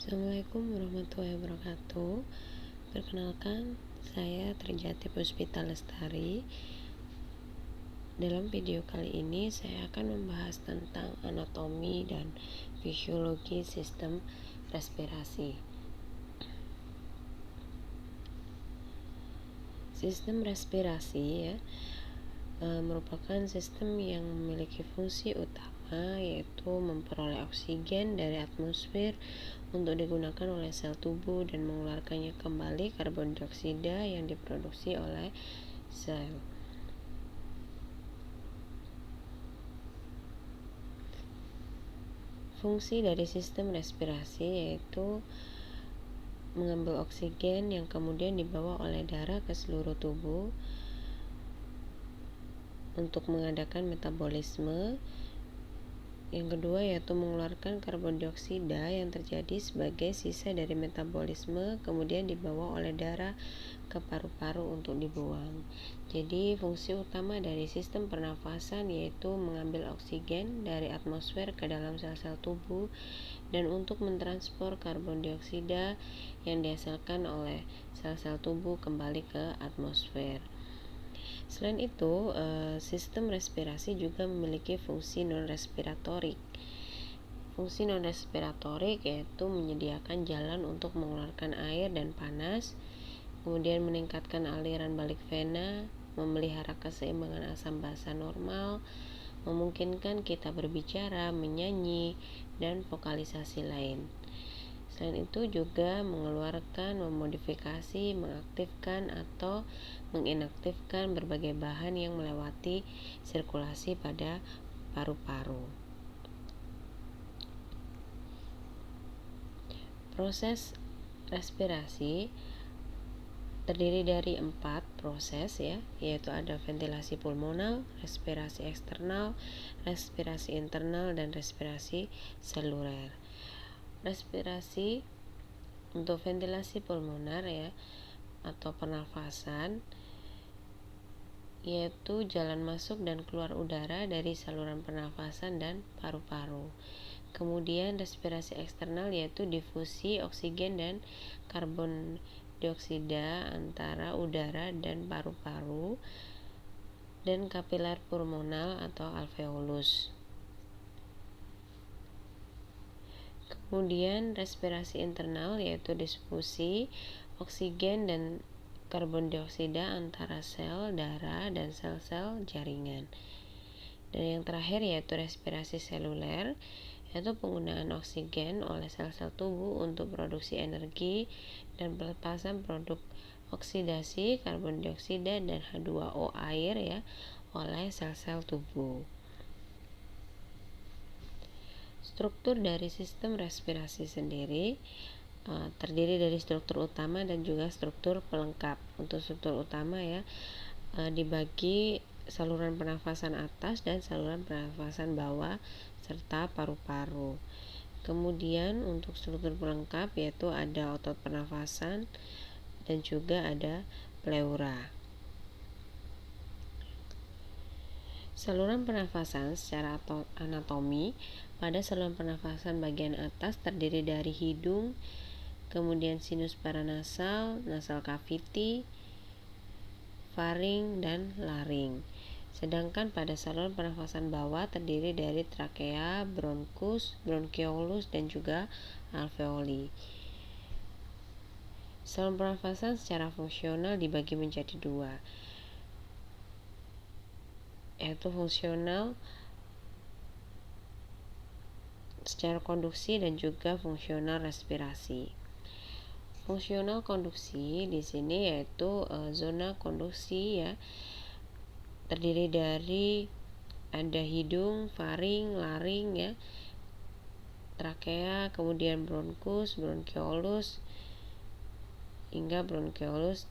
Assalamualaikum warahmatullahi wabarakatuh. Perkenalkan, saya Trijati Puspita Lestari. Dalam video kali ini saya akan membahas tentang anatomi dan fisiologi sistem respirasi. Sistem respirasi merupakan sistem yang memiliki fungsi utama, yaitu memperoleh oksigen dari atmosfer untuk digunakan oleh sel tubuh dan mengeluarkannya kembali karbon dioksida yang diproduksi oleh sel. Fungsi dari sistem respirasi yaitu mengambil oksigen yang kemudian dibawa oleh darah ke seluruh tubuh untuk mengadakan metabolisme. Yang kedua yaitu mengeluarkan karbon dioksida yang terjadi sebagai sisa dari metabolisme kemudian dibawa oleh darah ke paru-paru untuk dibuang. Jadi fungsi utama dari sistem pernafasan yaitu mengambil oksigen dari atmosfer ke dalam sel-sel tubuh dan untuk mentransport karbon dioksida yang dihasilkan oleh sel-sel tubuh kembali ke atmosfer. Selain itu, sistem respirasi juga memiliki fungsi non-respiratorik. Fungsi non-respiratorik yaitu menyediakan jalan untuk mengeluarkan air dan panas, kemudian meningkatkan aliran balik vena, memelihara keseimbangan asam basa normal, memungkinkan kita berbicara, menyanyi, dan vokalisasi lain. Selain itu juga mengeluarkan, memodifikasi, mengaktifkan atau menginaktifkan berbagai bahan yang melewati sirkulasi pada paru-paru. Proses respirasi terdiri dari 4 proses yaitu ada ventilasi pulmonal, respirasi eksternal, respirasi internal, dan respirasi seluler. Respirasi untuk ventilasi pulmoner atau pernafasan yaitu jalan masuk dan keluar udara dari saluran pernafasan dan paru-paru. Kemudian respirasi eksternal yaitu difusi oksigen dan karbon dioksida antara udara dan paru-paru dan kapiler pulmonal atau alveolus. Kemudian respirasi internal yaitu difusi oksigen dan karbon dioksida antara sel darah dan sel-sel jaringan. Dan yang terakhir yaitu respirasi seluler, yaitu penggunaan oksigen oleh sel-sel tubuh untuk produksi energi dan pelepasan produk oksidasi karbon dioksida dan H2O air oleh sel-sel tubuh. Struktur dari sistem respirasi sendiri terdiri dari struktur utama dan juga struktur pelengkap. Untuk struktur utama dibagi saluran pernafasan atas dan saluran pernafasan bawah serta paru-paru. Kemudian untuk struktur pelengkap yaitu ada otot pernafasan dan juga ada pleura. Saluran pernafasan secara anatomi, pada saluran pernafasan bagian atas terdiri dari hidung, kemudian sinus paranasal, nasal cavity, faring, dan laring. Sedangkan pada saluran pernafasan bawah terdiri dari trakea, bronkus, bronkiolus, dan juga alveoli. Saluran pernafasan secara fungsional dibagi menjadi 2, yaitu fungsional secara konduksi dan juga fungsional respirasi. Fungsional konduksi di sini yaitu zona konduksi terdiri dari ada hidung, faring, laring trakea, kemudian bronkus, bronkiolus hingga bronkiolus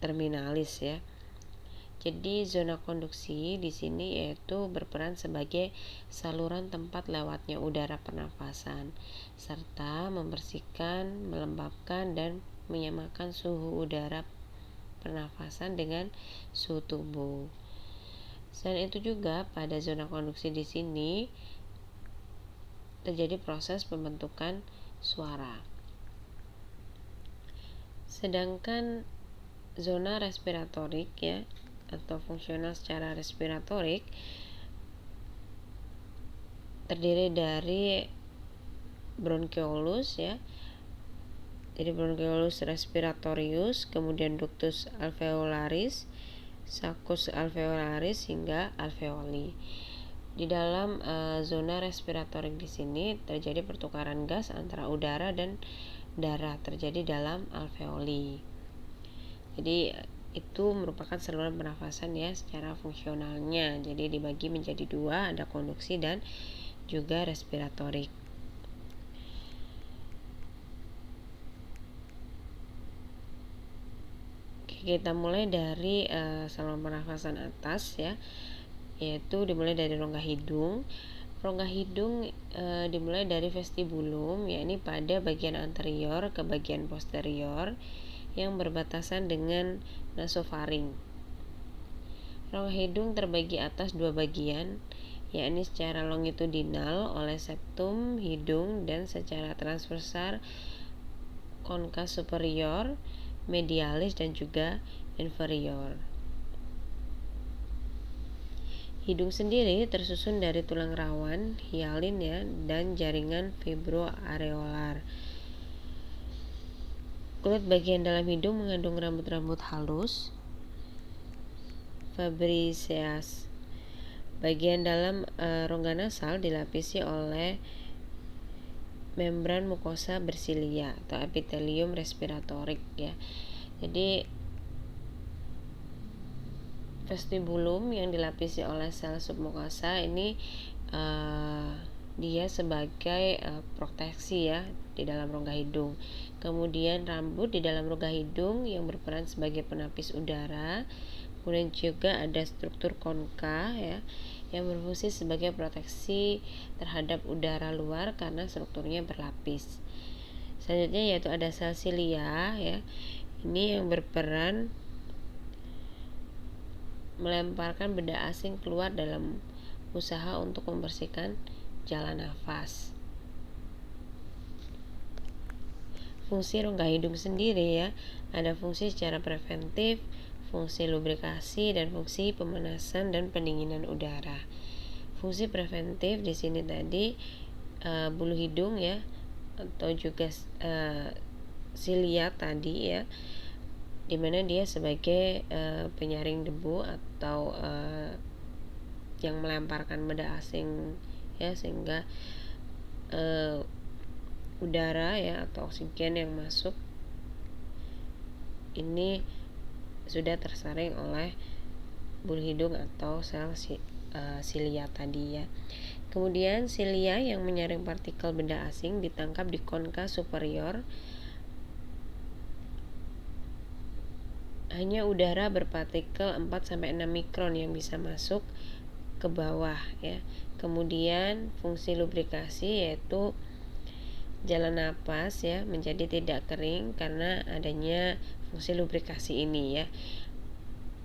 terminalis Jadi zona konduksi di sini yaitu berperan sebagai saluran tempat lewatnya udara pernafasan serta membersihkan, melembabkan, dan menyamakan suhu udara pernafasan dengan suhu tubuh. Selain itu juga pada zona konduksi di sini terjadi proses pembentukan suara. Sedangkan zona respiratorik ya, atau fungsional secara respiratorik, terdiri dari bronchiolus ya. Jadi bronchiolus respiratorius, kemudian ductus alveolaris, saccus alveolaris hingga alveoli. Di dalam zona respiratorik di sini terjadi pertukaran gas antara udara dan darah terjadi dalam alveoli. Jadi itu merupakan saluran pernafasan ya secara fungsionalnya. Jadi dibagi menjadi dua, ada konduksi dan juga respiratorik. Kita mulai dari saluran pernafasan atas ya, yaitu dimulai dari rongga hidung. Rongga hidung dimulai dari vestibulum, yakni pada bagian anterior ke bagian posterior yang berbatasan dengan nasofaring. Rongga hidung terbagi atas dua bagian, yakni secara longitudinal oleh septum hidung dan secara transversal konka superior, medialis dan juga inferior. Hidung sendiri tersusun dari tulang rawan, hialin ya, dan jaringan fibroareolar. Kulit bagian dalam hidung mengandung rambut-rambut halus, fabriceas. Bagian dalam rongga nasal dilapisi oleh membran mukosa bersilia atau epitelium respiratorik ya. Jadi vestibulum yang dilapisi oleh sel submukosa ini dia sebagai proteksi ya di dalam rongga hidung. Kemudian rambut di dalam rongga hidung yang berperan sebagai penapis udara. Kemudian juga ada struktur konka ya yang berfungsi sebagai proteksi terhadap udara luar karena strukturnya berlapis. Selanjutnya yaitu ada sel silia ya. Ini yang berperan melemparkan benda asing keluar dalam usaha untuk membersihkan jalan nafas. Fungsi rongga hidung sendiri ya, ada fungsi secara preventif, fungsi lubrikasi dan fungsi pemanasan dan pendinginan udara. Fungsi preventif di sini tadi bulu hidung ya, atau juga silia tadi ya, dimana dia sebagai penyaring debu atau yang melemparkan benda asing ya, sehingga udara ya atau oksigen yang masuk ini sudah tersaring oleh bulu hidung atau sel silia tadi ya. Kemudian silia yang menyaring partikel benda asing ditangkap di konka superior. Hanya udara berpartikel 4-6 mikron yang bisa masuk ke bawah ya. Kemudian fungsi lubrikasi yaitu jalan napas ya menjadi tidak kering karena adanya fungsi lubrikasi ini ya.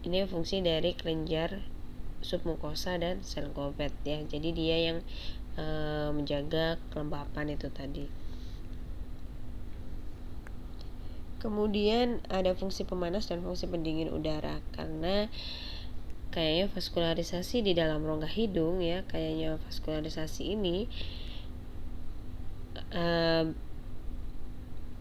Ini fungsi dari kelenjar submukosa dan sel goblet ya. Jadi dia yang menjaga kelembapan itu tadi. Kemudian ada fungsi pemanas dan fungsi pendingin udara karena kayaknya vaskularisasi di dalam rongga hidung ya, kayaknya vaskularisasi ini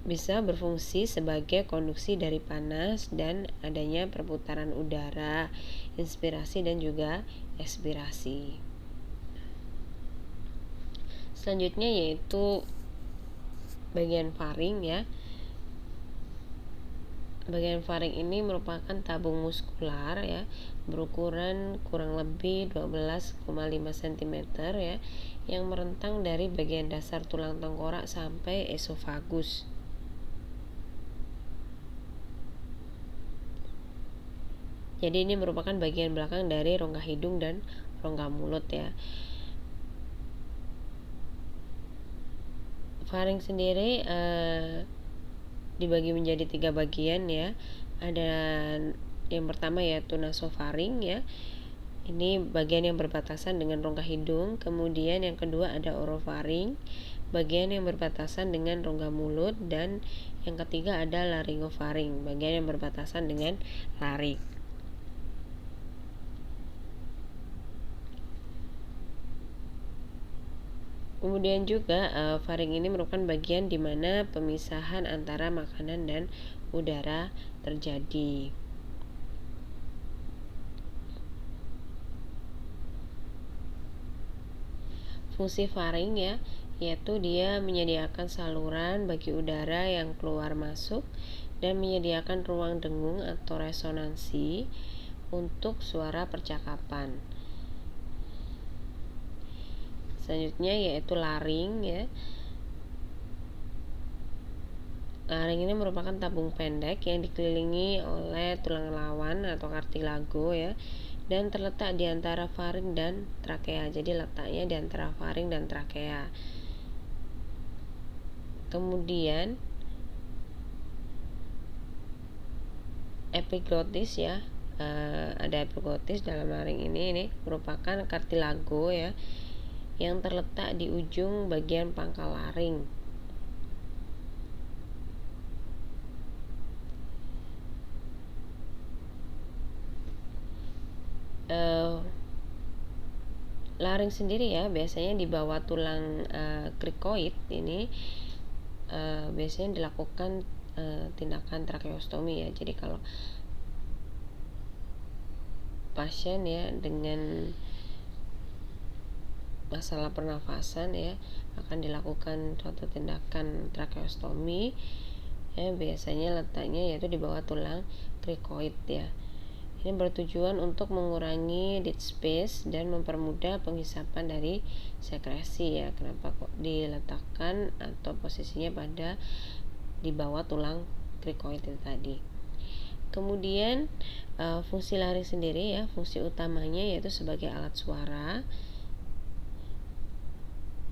bisa berfungsi sebagai konduksi dari panas dan adanya perputaran udara, inspirasi dan juga ekspirasi. Selanjutnya yaitu bagian faring ya. Bagian faring ini merupakan tabung muskular ya, berukuran kurang lebih 12,5 cm ya, yang merentang dari bagian dasar tulang tengkorak sampai esofagus. Jadi ini merupakan bagian belakang dari rongga hidung dan rongga mulut ya. Faring sendiri dibagi menjadi 3 bagian ya. Ada yang pertama yaitu nasofaring ya. Ini bagian yang berbatasan dengan rongga hidung. Kemudian yang kedua ada orofaring, bagian yang berbatasan dengan rongga mulut. Dan yang ketiga ada laryngofaring, bagian yang berbatasan dengan laring. Kemudian juga faring ini merupakan bagian di mana pemisahan antara makanan dan udara terjadi. Fungsi faring ya, yaitu dia menyediakan saluran bagi udara yang keluar masuk dan menyediakan ruang dengung atau resonansi untuk suara percakapan. Selanjutnya yaitu laring ya. Laring ini merupakan tabung pendek yang dikelilingi oleh tulang lawan atau kartilago ya, dan terletak di antara faring dan trakea. Jadi letaknya di antara faring dan trakea. Kemudian epiglotis ya, ada epiglotis dalam laring ini merupakan kartilago ya, yang terletak di ujung bagian pangkal laring. Laring sendiri ya biasanya di bawah tulang krikoid ini biasanya dilakukan tindakan tracheostomi ya. Jadi kalau pasien ya dengan masalah pernafasan ya akan dilakukan suatu tindakan tracheostomi ya, biasanya letaknya yaitu di bawah tulang krikoid ya. Ini bertujuan untuk mengurangi dead space dan mempermudah penghisapan dari sekresi ya. Kenapa kok diletakkan atau posisinya pada di bawah tulang krikoid itu tadi. Kemudian fungsi laring sendiri ya, fungsi utamanya yaitu sebagai alat suara,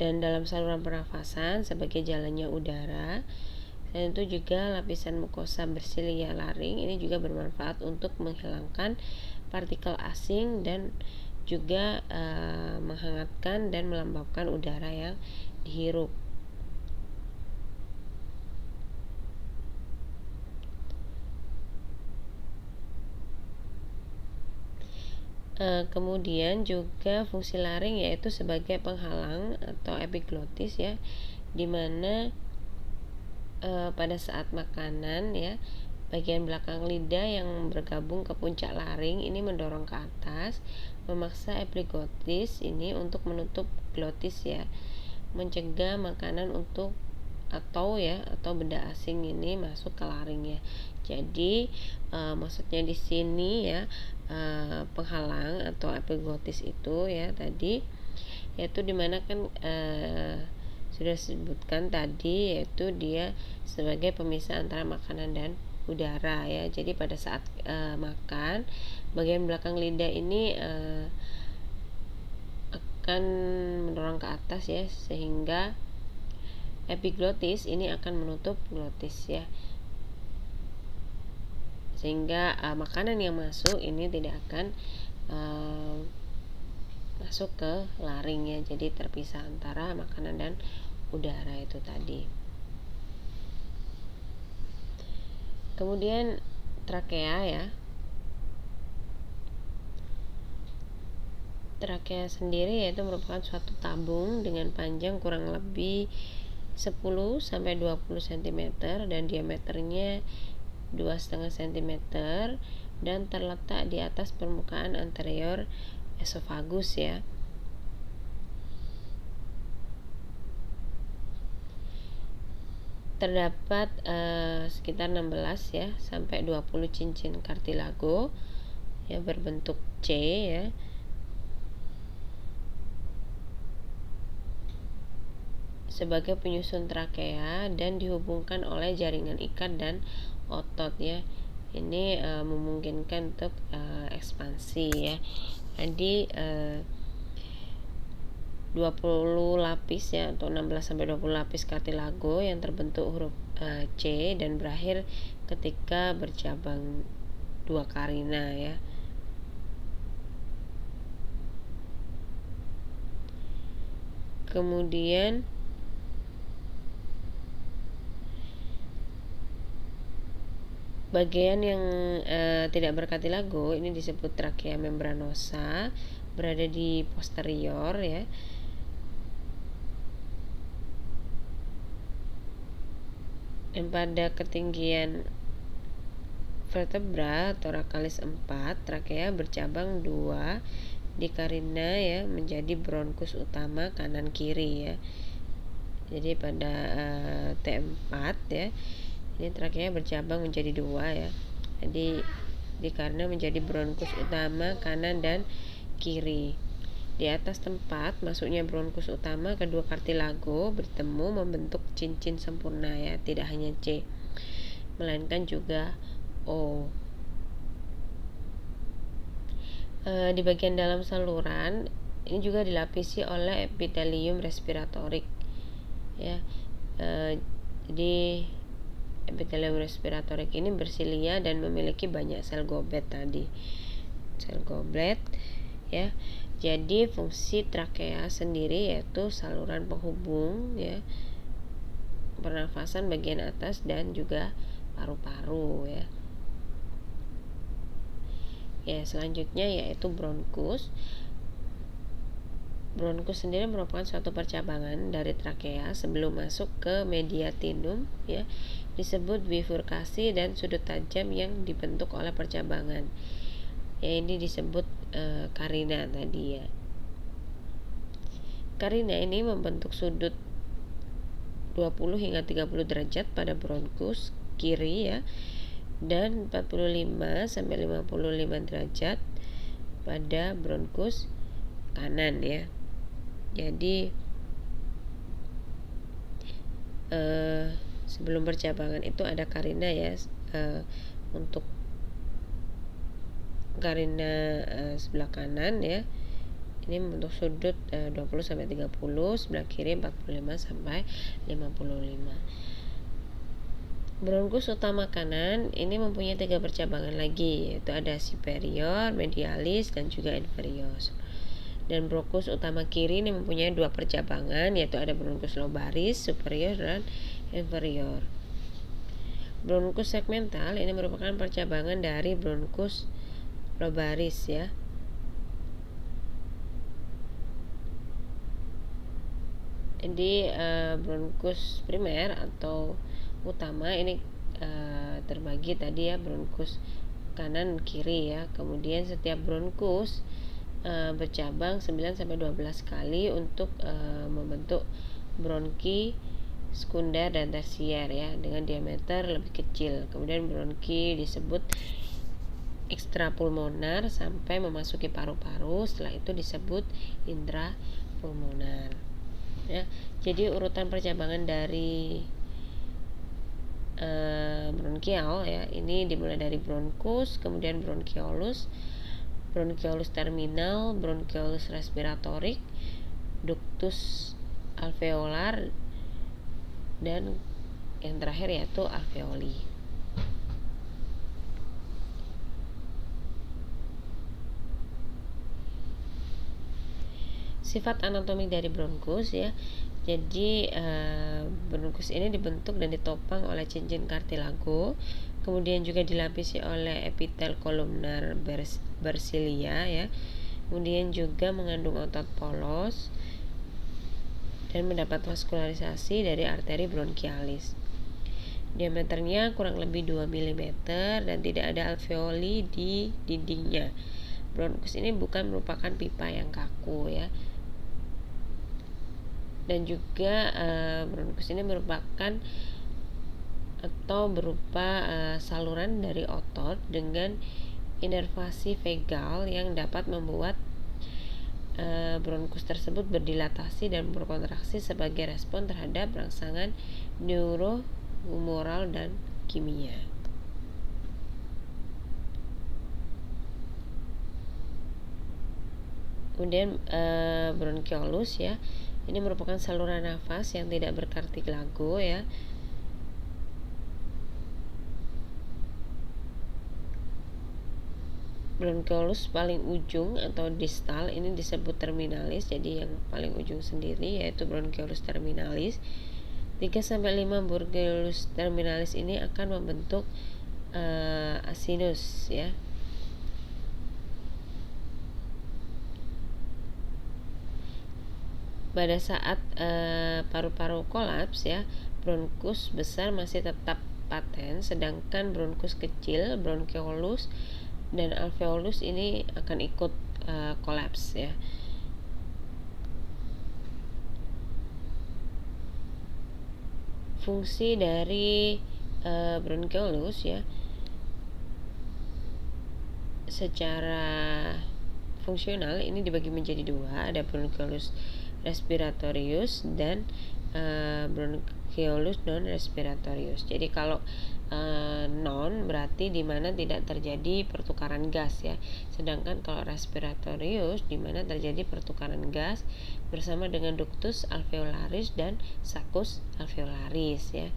dan dalam saluran pernafasan sebagai jalannya udara. Dan itu juga lapisan mukosa bersilia laring ini juga bermanfaat untuk menghilangkan partikel asing dan juga menghangatkan dan melembabkan udara yang dihirup. Kemudian juga fungsi laring yaitu sebagai penghalang atau epiglotis ya, dimana pada saat makanan ya, bagian belakang lidah yang bergabung ke puncak laring ini mendorong ke atas, memaksa epiglotis ini untuk menutup glotis ya, mencegah makanan atau benda asing ini masuk ke laring ya. Jadi maksudnya di sini ya, penghalang atau epiglotis itu ya tadi yaitu dimana kan sudah disebutkan tadi, yaitu dia sebagai pemisah antara makanan dan udara ya. Jadi pada saat makan, bagian belakang lidah ini akan mendorong ke atas ya, sehingga epiglotis ini akan menutup glotis ya, sehingga makanan yang masuk ini tidak akan masuk ke laring ya. Jadi terpisah antara makanan dan udara itu tadi. Kemudian trakea ya. Trakea sendiri yaitu merupakan suatu tabung dengan panjang kurang lebih 10-20 cm dan diameternya 2,5 cm dan terletak di atas permukaan anterior esofagus ya. Terdapat sekitar 16 ya sampai 20 cincin kartilago ya berbentuk C ya. Sebagai penyusun trakea dan dihubungkan oleh jaringan ikat dan otot ya. Ini memungkinkan untuk ekspansi ya. Jadi 20 lapis ya, atau 16 sampai 20 lapis kartilago yang terbentuk huruf C dan berakhir ketika bercabang dua karina ya. Kemudian bagian yang tidak berkartilago ini disebut trakea membranosa, berada di posterior ya. Dan pada ketinggian vertebra thoracalis 4, trakea bercabang 2 di karina ya, menjadi bronkus utama kanan kiri ya. Jadi pada T4 ya, ini trakea bercabang menjadi 2 ya. Jadi di karina menjadi bronkus utama kanan dan kiri. Di atas tempat masuknya bronkus utama, kedua kartilago bertemu membentuk cincin sempurna ya, tidak hanya C melainkan juga O. Di bagian dalam saluran ini juga dilapisi oleh epitelium respiratorik ya. Jadi epitelium respiratorik ini bersilia dan memiliki banyak sel goblet tadi, sel goblet ya. Jadi fungsi trakea sendiri yaitu saluran penghubung ya, pernafasan bagian atas dan juga paru-paru ya. Ya, selanjutnya yaitu bronkus. Bronkus sendiri merupakan suatu percabangan dari trakea sebelum masuk ke mediastinum ya, disebut bifurkasi dan sudut tajam yang dibentuk oleh percabangan. Ya, ini disebut karina tadi ya. Karina ini membentuk sudut 20 hingga 30 derajat pada bronkus kiri ya, dan 45 sampai 55 derajat pada bronkus kanan ya. Jadi sebelum percabangan itu ada karina ya, untuk karina sebelah kanan ya, ini membentuk sudut 20 sampai 30, sebelah kiri 45 sampai 55. Bronkus utama kanan ini mempunyai 3 percabangan lagi, yaitu ada superior, medialis dan juga inferior. Dan bronkus utama kiri ini mempunyai 2 percabangan, yaitu ada bronkus lobaris, superior dan inferior. Bronkus segmental ini merupakan percabangan dari bronkus lobaris ya. Jadi bronkus primer atau utama ini terbagi tadi ya, bronkus kanan kiri ya. Kemudian setiap bronkus bercabang 9 sampai 12 kali untuk membentuk bronki sekunder dan tersier ya, dengan diameter lebih kecil. Kemudian bronki disebut ekstrapulmonar sampai memasuki paru-paru, setelah itu disebut intrapulmonar ya. Jadi urutan percabangan dari bronkial ya, ini dimulai dari bronkus, kemudian bronkiolus, bronkiolus terminal, bronkiolus respiratorik, ductus alveolar, dan yang terakhir yaitu alveoli. Sifat anatomik dari bronkus ya. Jadi bronkus ini dibentuk dan ditopang oleh cincin kartilago, kemudian juga dilapisi oleh epitel kolumnar bersilia ya. Kemudian juga mengandung otot polos dan mendapat vaskularisasi dari arteri bronkialis. Diameternya kurang lebih 2 mm dan tidak ada alveoli di dindingnya. Bronkus ini bukan merupakan pipa yang kaku ya. Dan juga bronkus ini merupakan atau berupa saluran dari otot dengan inervasi vagal yang dapat membuat bronkus tersebut berdilatasi dan berkontraksi sebagai respon terhadap rangsangan neurohumoral dan kimia. Kemudian bronkiolus ya, ini merupakan saluran nafas yang tidak berkartilago ya. bronkiolus paling ujung atau distal ini disebut terminalis, jadi yang paling ujung sendiri yaitu bronkiolus terminalis. 3-5 bronkiolus terminalis ini akan membentuk asinus ya. Pada saat paru-paru kolaps ya, bronkus besar masih tetap paten, sedangkan bronkus kecil, bronkiolus dan alveolus ini akan ikut kolaps ya. Fungsi dari bronkiolus ya, secara fungsional ini dibagi menjadi dua, ada bronkiolus respiratorius dan bronkiolus non respiratorius. Jadi kalau non berarti di mana tidak terjadi pertukaran gas ya, sedangkan kalau respiratorius di mana terjadi pertukaran gas bersama dengan ductus alveolaris dan saccus alveolaris ya.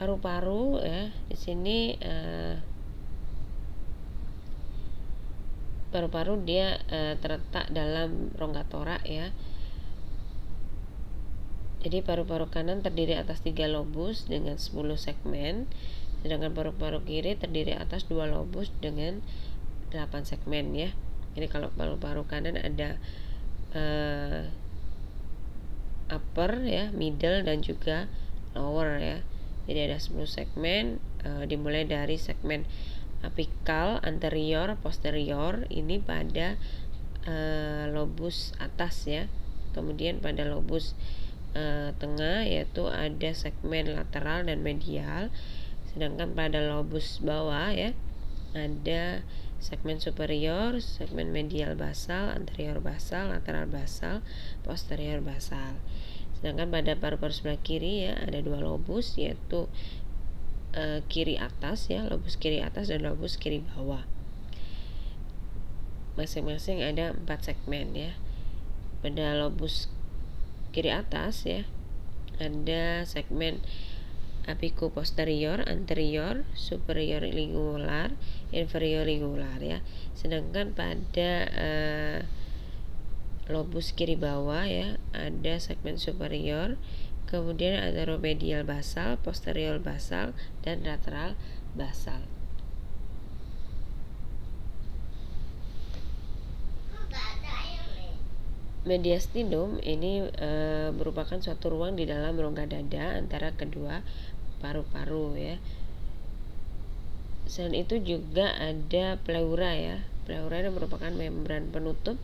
Paru-paru ya, di sini paru-paru dia terletak dalam rongga torak ya. Jadi paru-paru kanan terdiri atas 3 lobus dengan 10 segmen, sedangkan paru-paru kiri terdiri atas 2 lobus dengan 8 segmen ya. Jadi kalau paru-paru kanan ada upper ya, middle dan juga lower ya. Jadi ada 10 segmen, dimulai dari segmen apikal, anterior, posterior ini pada lobus atas ya. Kemudian pada lobus tengah yaitu ada segmen lateral dan medial, sedangkan pada lobus bawah ya ada segmen superior, segmen medial basal, anterior basal, lateral basal, posterior basal. Sedangkan pada paru-paru sebelah kiri ya ada 2 lobus yaitu kiri atas ya, lobus kiri atas dan lobus kiri bawah. Masing-masing ada 4 segmen ya. Pada lobus kiri atas ya ada segmen apicoposterior, anterior, superior lingular, inferior lingular ya. Sedangkan pada lobus kiri bawah ya ada segmen superior, kemudian anteromedial basal, posterior basal, dan lateral basal. Mediastinum ini merupakan suatu ruang di dalam rongga dada antara kedua paru-paru ya. Selain itu juga ada pleura ya. Pleura ini merupakan membran penutup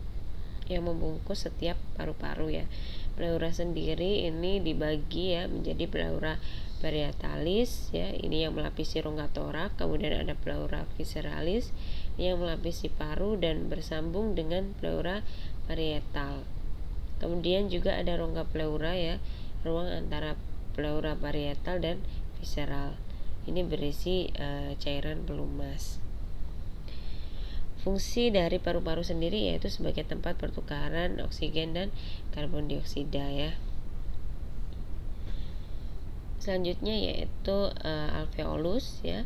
yang membungkus setiap paru-paru ya. Pleura sendiri ini dibagi ya menjadi pleura parietalis ya, ini yang melapisi rongga torak, kemudian ada pleura visceralis yang melapisi paru dan bersambung dengan pleura parietal. Kemudian juga ada rongga pleura ya, ruang antara pleura parietal dan visceral. Ini berisi cairan pelumas. Fungsi dari paru-paru sendiri yaitu sebagai tempat pertukaran oksigen dan karbon dioksida ya. Selanjutnya yaitu alveolus ya.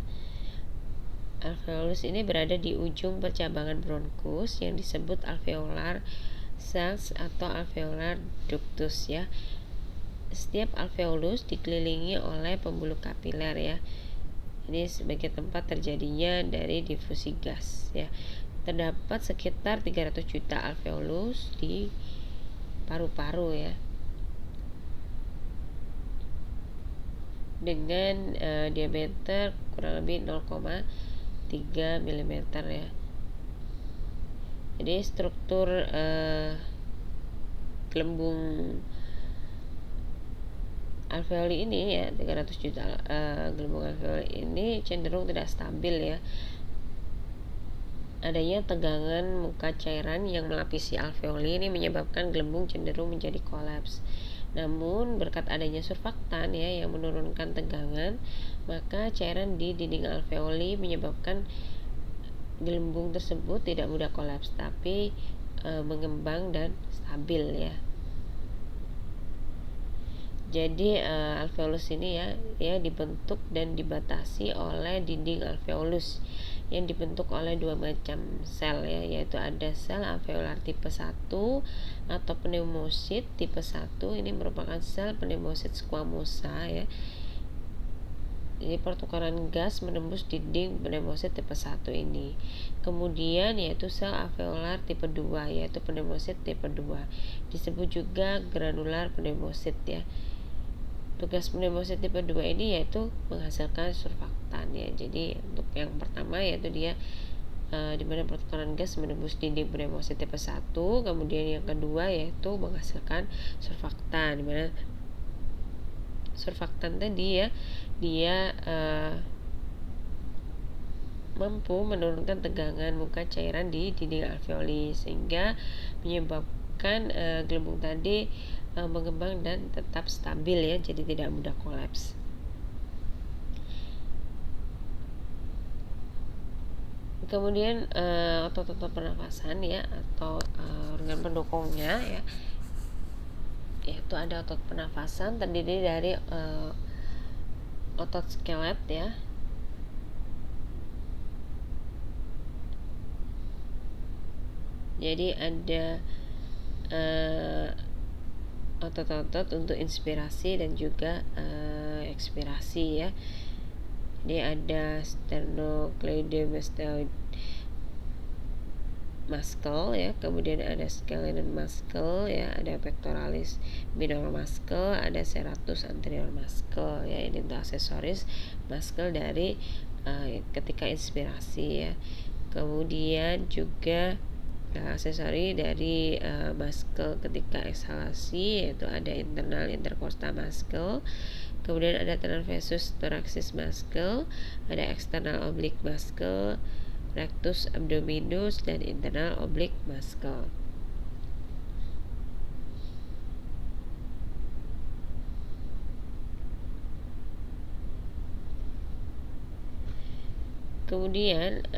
Alveolus ini berada di ujung percabangan bronkus yang disebut alveolar cells atau alveolar ductus ya. Setiap alveolus dikelilingi oleh pembuluh kapiler ya. Ini sebagai tempat terjadinya dari difusi gas ya. Terdapat sekitar 300 juta alveolus di paru-paru ya, dengan diameter kurang lebih 0,3 mm ya. Jadi struktur gelembung alveoli ini ya, 300 juta gelembung alveoli ini cenderung tidak stabil ya. Adanya tegangan muka cairan yang melapisi alveoli ini menyebabkan gelembung cenderung menjadi kolaps. Namun berkat adanya surfaktan ya yang menurunkan tegangan, maka cairan di dinding alveoli menyebabkan gelembung tersebut tidak mudah kolaps tapi mengembang dan stabil ya. Jadi alveolus ini ya dibentuk dan dibatasi oleh dinding alveolus yang dibentuk oleh dua macam sel ya, yaitu ada sel alveolar tipe 1 atau pneumosit tipe 1. Ini merupakan sel pneumosit squamosa ya. Jadi pertukaran gas menembus dinding pneumosit tipe 1 ini. Kemudian yaitu sel alveolar tipe 2 yaitu pneumosit tipe 2. Disebut juga granular pneumosit ya. Tugas pneumosit tipe 2 ini yaitu menghasilkan surfaktan ya. Jadi untuk yang pertama yaitu dia di mana pertukaran gas menembus dinding pneumosit tipe 1, kemudian yang kedua yaitu menghasilkan surfaktan, di mana surfaktan tadi ya dia mampu menurunkan tegangan muka cairan di dinding alveoli sehingga menyebabkan gelembung tadi mengembang dan tetap stabil ya, jadi tidak mudah kolaps. Kemudian otot-otot pernafasan ya atau organ pendukungnya ya, yaitu ada otot pernafasan terdiri dari otot skelet ya, jadi ada otot-otot untuk inspirasi dan juga ekspirasi ya. Jadi ada sternocleidomastoid muscle ya, kemudian ada scalenon muscle ya, ada pectoralis minor muscle, ada serratus anterior muscle ya. Ini untuk aksesoris muscle dari ketika inspirasi ya. Kemudian juga aksesori dari muscle ketika ekshalasi, yaitu ada internal intercostal muscle, kemudian ada transversus thoracis muscle, ada external oblique muscle, rectus abdominus, dan internal oblique muscle. Kemudian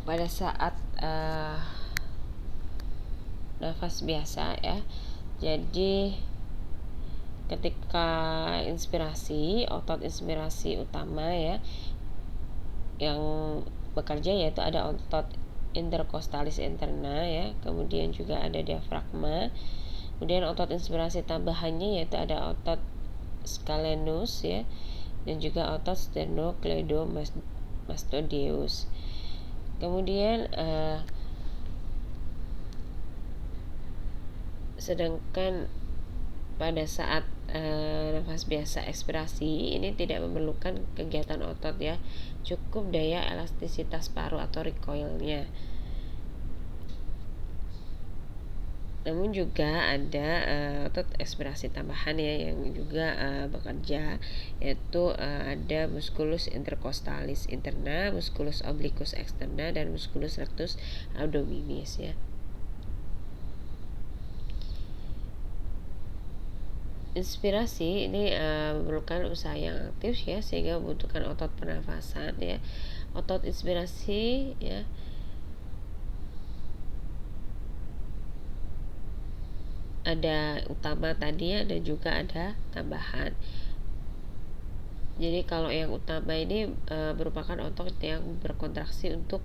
pada saat nafas biasa ya, jadi ketika inspirasi, otot inspirasi utama ya yang bekerja yaitu ada otot intercostalis interna ya, kemudian juga ada diafragma. Kemudian otot inspirasi tambahannya yaitu ada otot scalenus ya, dan juga otot sternocleidomastoideus. Kemudian sedangkan pada saat nafas biasa ekspirasi ini tidak memerlukan kegiatan otot ya, cukup daya elastisitas paru atau recoilnya. Namun juga ada otot ekspirasi tambahan ya yang juga bekerja, yaitu ada musculus intercostalis interna, musculus obliquus externa, dan musculus rectus abdominis ya. Inspirasi ini memerlukan usaha yang aktif ya, sehingga membutuhkan otot pernafasan ya. Otot inspirasi ya ada utama tadi ya, dan juga ada tambahan. Jadi kalau yang utama ini merupakan otot yang berkontraksi untuk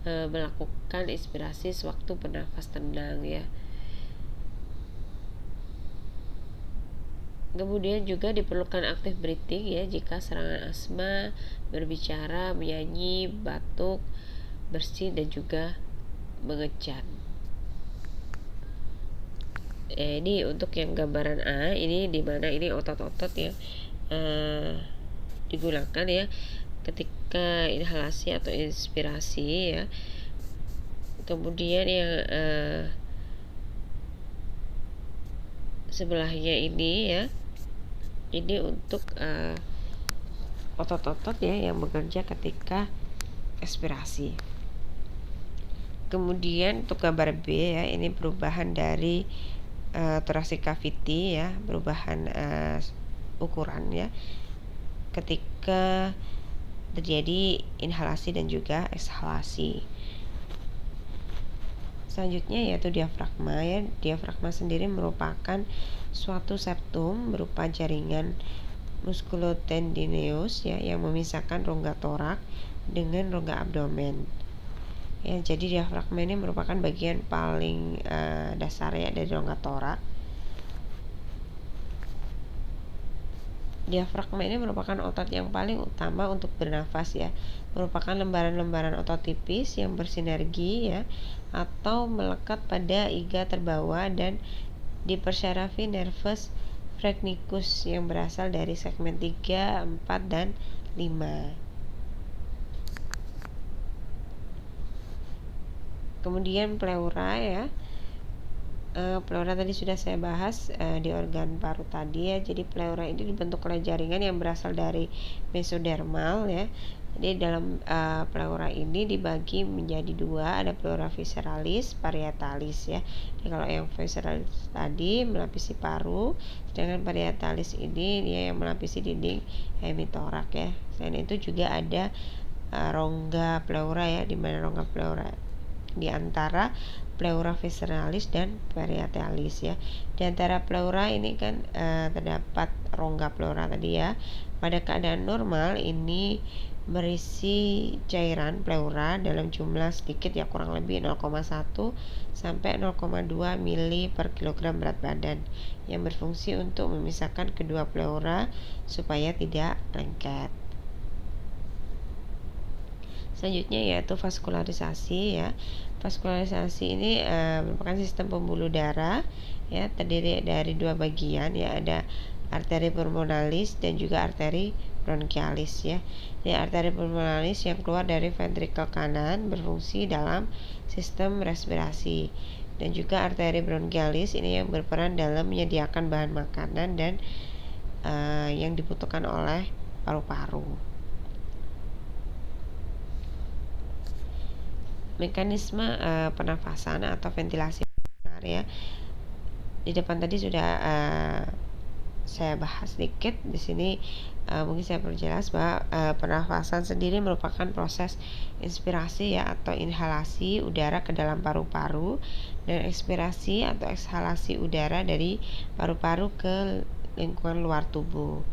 melakukan inspirasi sewaktu bernafas tenang ya. Kemudian juga diperlukan active breathing ya jika serangan asma, berbicara, menyanyi, batuk, bersin, dan juga mengejan. Ini untuk yang gambaran A, ini dimana ini otot-otot yang digunakan ya ketika inhalasi atau inspirasi ya. Kemudian yang sebelahnya ini ya, ini untuk otot-otot ya yang bekerja ketika ekspirasi. Kemudian untuk gambar B ya, ini perubahan dari thoracic cavity ya, perubahan ukuran ya ketika terjadi inhalasi dan juga ekshalasi. Selanjutnya yaitu diafragma ya. Diafragma sendiri merupakan suatu septum berupa jaringan muskulotendineus ya yang memisahkan rongga torak dengan rongga abdomen. Ya, jadi diafragma ini merupakan bagian paling dasar ya dari rongga torak. Diafragma ini merupakan otot yang paling utama untuk bernafas ya. Merupakan lembaran-lembaran otot tipis yang bersinergi ya atau melekat pada iga terbawah dan dipersarafi nervus phreniccus yang berasal dari segmen 3, 4, dan 5. Kemudian pleura ya. Pleura tadi sudah saya bahas di organ paru tadi ya. Jadi pleura ini dibentuk oleh jaringan yang berasal dari mesodermal ya. Jadi dalam pleura ini dibagi menjadi dua, ada pleura visceralis, parietalis ya. Jadi kalau yang visceralis tadi melapisi paru, sedangkan parietalis ini dia yang melapisi dinding hemitorak ya. Selain itu juga ada rongga pleura ya, di mana rongga pleura di antara pleura visceralis dan parietalis ya. Di antara pleura ini kan terdapat rongga pleura tadi ya. Pada keadaan normal ini berisi cairan pleura dalam jumlah sedikit ya, kurang lebih 0,1 sampai 0,2 mili per kilogram berat badan, yang berfungsi untuk memisahkan kedua pleura supaya tidak lengket. Selanjutnya yaitu vaskularisasi ya. Vaskularisasi ini merupakan sistem pembuluh darah ya, terdiri dari dua bagian ya, ada arteri pulmonalis dan juga arteri bronchialis ya. Jadi arteri pulmonalis yang keluar dari ventrikel kanan berfungsi dalam sistem respirasi, dan juga arteri bronchialis ini yang berperan dalam menyediakan bahan makanan dan yang dibutuhkan oleh paru-paru. Mekanisme pernafasan atau ventilasi benar ya. Di depan tadi sudah saya bahas sedikit. Di sini mungkin saya perjelas bahwa pernafasan sendiri merupakan proses inspirasi ya atau inhalasi udara ke dalam paru-paru, dan ekspirasi atau ekshalasi udara dari paru-paru ke lingkungan luar tubuh.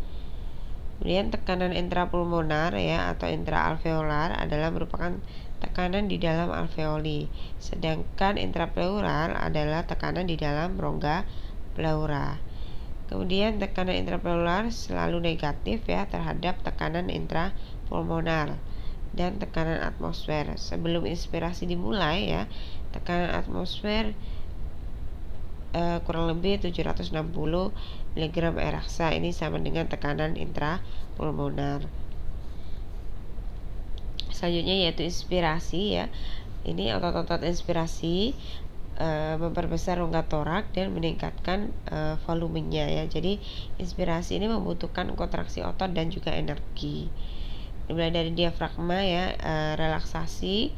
Kemudian tekanan intrapulmonar ya atau intraalveolar adalah merupakan tekanan di dalam alveoli, sedangkan intrapleural adalah tekanan di dalam rongga pleura. Kemudian tekanan intrapleural selalu negatif ya terhadap tekanan intrapulmonar dan tekanan atmosfer. Sebelum inspirasi dimulai ya, tekanan atmosfer kurang lebih 760 mg Rxa, ini sama dengan tekanan intrapulmonar. Selanjutnya yaitu inspirasi ya. Ini otot-otot inspirasi memperbesar rongga torak dan meningkatkan volumenya ya. Jadi inspirasi ini membutuhkan kontraksi otot dan juga energi. Mulai dari diafragma ya, relaksasi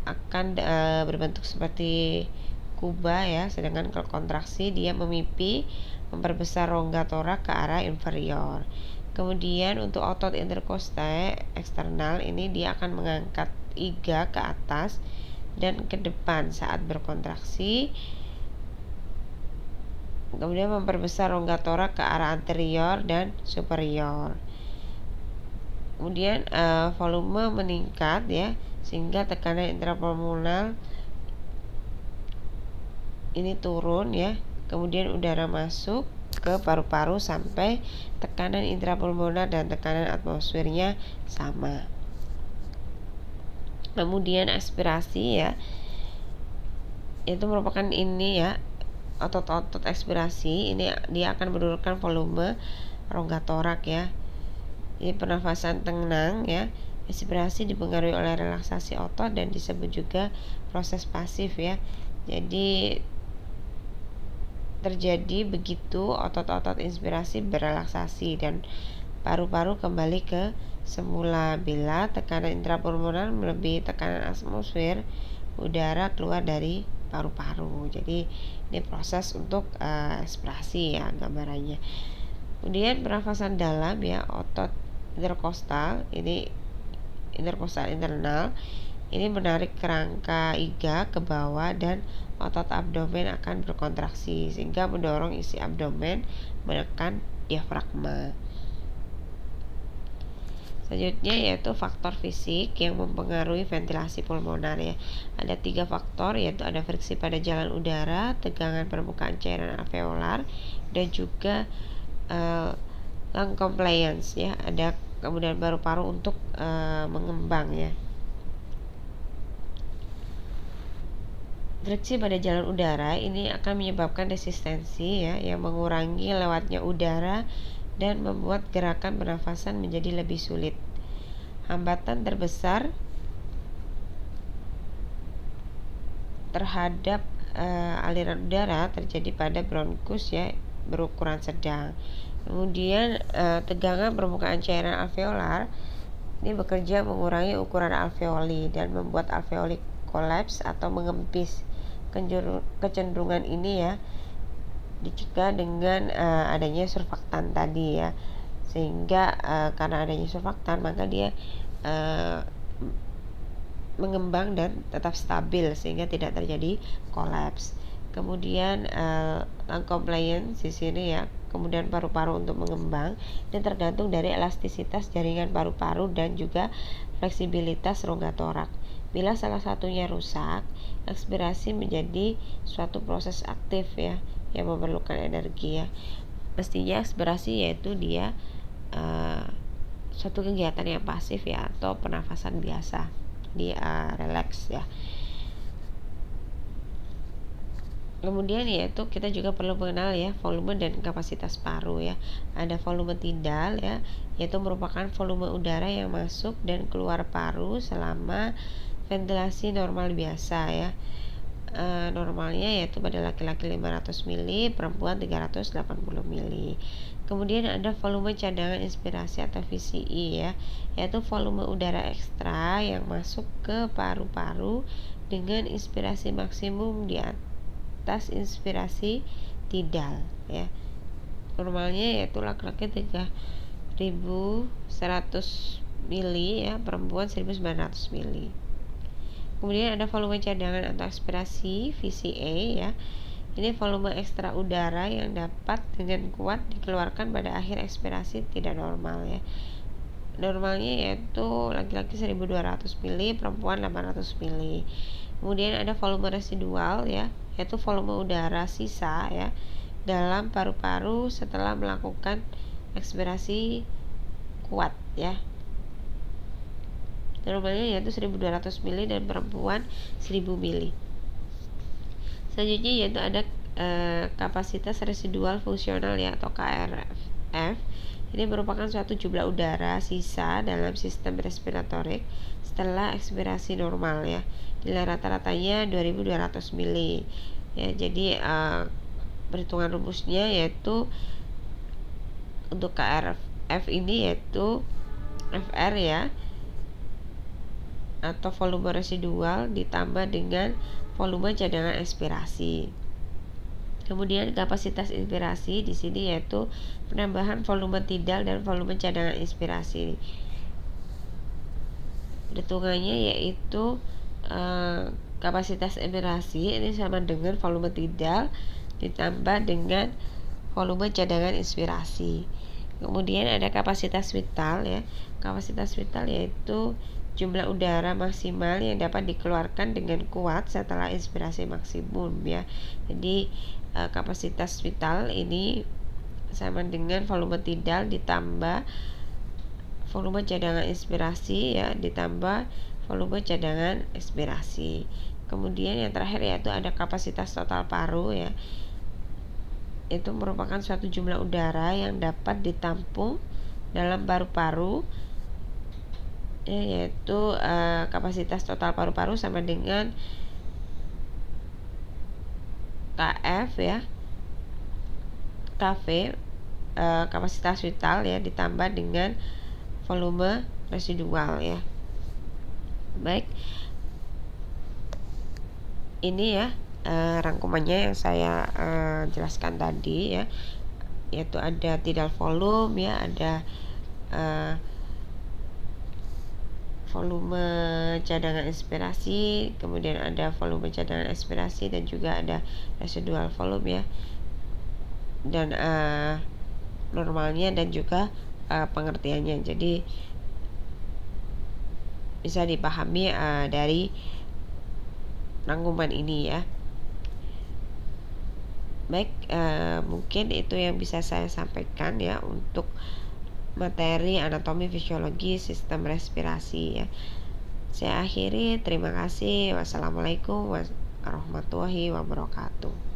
akan berbentuk seperti kuba ya, sedangkan kalau kontraksi dia memipi memperbesar rongga torak ke arah inferior. Kemudian untuk otot interkostae eksternal ini dia akan mengangkat iga ke atas dan ke depan saat berkontraksi, kemudian memperbesar rongga torak ke arah anterior dan superior. Kemudian volume meningkat ya, sehingga tekanan intrapulmonar ini turun ya. Kemudian udara masuk ke paru-paru sampai tekanan intrapulmonar dan tekanan atmosfernya sama. Kemudian aspirasi ya, itu merupakan ini ya, otot-otot ekspirasi ini dia akan menurunkan volume rongga torak ya. Ini pernafasan tenang ya. Inspirasi dipengaruhi oleh relaksasi otot dan disebut juga proses pasif ya. Jadi terjadi begitu otot-otot inspirasi berelaksasi dan paru-paru kembali ke semula. Bila tekanan intrapulmonar melebihi tekanan atmosfer, udara keluar dari paru-paru. Jadi ini proses untuk ekspirasi ya gambarannya. Kemudian pernafasan dalam ya, otot interkostal ini interkostal internal ini menarik kerangka iga ke bawah dan otot abdomen akan berkontraksi sehingga mendorong isi abdomen menekan diafragma. Selanjutnya yaitu faktor fisik yang mempengaruhi ventilasi pulmoner ya. Ada 3 faktor, yaitu ada friksi pada jalan udara, tegangan permukaan cairan alveolar, dan juga lung compliance ya. Ada kemudian paru-paru untuk mengembang ya. Friksi pada jalan udara ini akan menyebabkan resistensi ya, yang mengurangi lewatnya udara dan membuat gerakan pernafasan menjadi lebih sulit. Hambatan terbesar terhadap aliran udara terjadi pada bronkus ya, berukuran sedang. Kemudian tegangan permukaan cairan alveolar ini bekerja mengurangi ukuran alveoli dan membuat alveoli kolaps atau mengempis. Kecenderungan ini ya dicegah dengan adanya surfaktan tadi ya, sehingga karena adanya surfaktan maka dia mengembang dan tetap stabil sehingga tidak terjadi kolaps. Kemudian lung compliance di sini ya, kemudian paru-paru untuk mengembang dan tergantung dari elastisitas jaringan paru-paru dan juga fleksibilitas rongga torak. Bila salah satunya rusak, ekspirasi menjadi suatu proses aktif ya, yang memerlukan energi ya. Mestinya ekspirasi yaitu dia suatu kegiatan yang pasif ya, atau pernafasan biasa, di relax ya. Kemudian yaitu kita juga perlu mengenal ya volume dan kapasitas paru ya. Ada volume tidal ya, yaitu merupakan volume udara yang masuk dan keluar paru selama ventilasi normal biasa ya. Normalnya yaitu pada laki-laki 500 mili, perempuan 380 mili. Kemudian ada volume cadangan inspirasi atau VCI ya, yaitu volume udara ekstra yang masuk ke paru-paru dengan inspirasi maksimum di atas inspirasi tidal ya. Normalnya yaitu laki-laki 3100 mili ya, perempuan 1900 mili. Kemudian ada volume cadangan atau ekspirasi VCA ya. Ini volume ekstra udara yang dapat dengan kuat dikeluarkan pada akhir ekspirasi tidak normal ya. Normalnya yaitu laki-laki 1200 mili, perempuan 800 mili. Kemudian ada volume residual ya, yaitu volume udara sisa ya dalam paru-paru setelah melakukan ekspirasi kuat ya. Normalnya yaitu 1200 mili dan perempuan 1000 mili. Selanjutnya yaitu ada kapasitas residual fungsional ya, atau KRF. Ini merupakan suatu jumlah udara sisa dalam sistem respiratorik setelah ekspirasi normal ya. Nilai rata-ratanya 2200 mili. Ya, jadi perhitungan rumusnya yaitu untuk KRF ini yaitu FR ya, atau volume residual ditambah dengan volume cadangan ekspirasi. Kemudian kapasitas inspirasi di sini yaitu penambahan volume tidal dan volume cadangan inspirasi. Hitungannya yaitu kapasitas inspirasi ini sama dengan volume tidal ditambah dengan volume cadangan inspirasi. Kemudian ada kapasitas vital ya. Kapasitas vital yaitu jumlah udara maksimal yang dapat dikeluarkan dengan kuat setelah inspirasi maksimum ya. Jadi kapasitas vital ini sama dengan volume tidal ditambah volume cadangan inspirasi ya, ditambah volume cadangan ekspirasi. Kemudian yang terakhir yaitu ada kapasitas total paru ya. Itu merupakan suatu jumlah udara yang dapat ditampung dalam paru-paru ya, yaitu kapasitas total paru-paru sama dengan KF ya, KV kapasitas vital ya, ditambah dengan volume residual ya. Baik, ini ya rangkumannya yang saya jelaskan tadi ya, yaitu ada tidal volume ya, ada volume cadangan expirasi, kemudian ada volume cadangan expirasi, dan juga ada residual volume ya, dan normalnya dan juga pengertiannya. Jadi bisa dipahami dari rangkuman ini ya. Baik, mungkin itu yang bisa saya sampaikan ya untuk materi anatomi fisiologi sistem respirasi ya. Saya akhiri, terima kasih. Wassalamualaikum warahmatullahi wabarakatuh.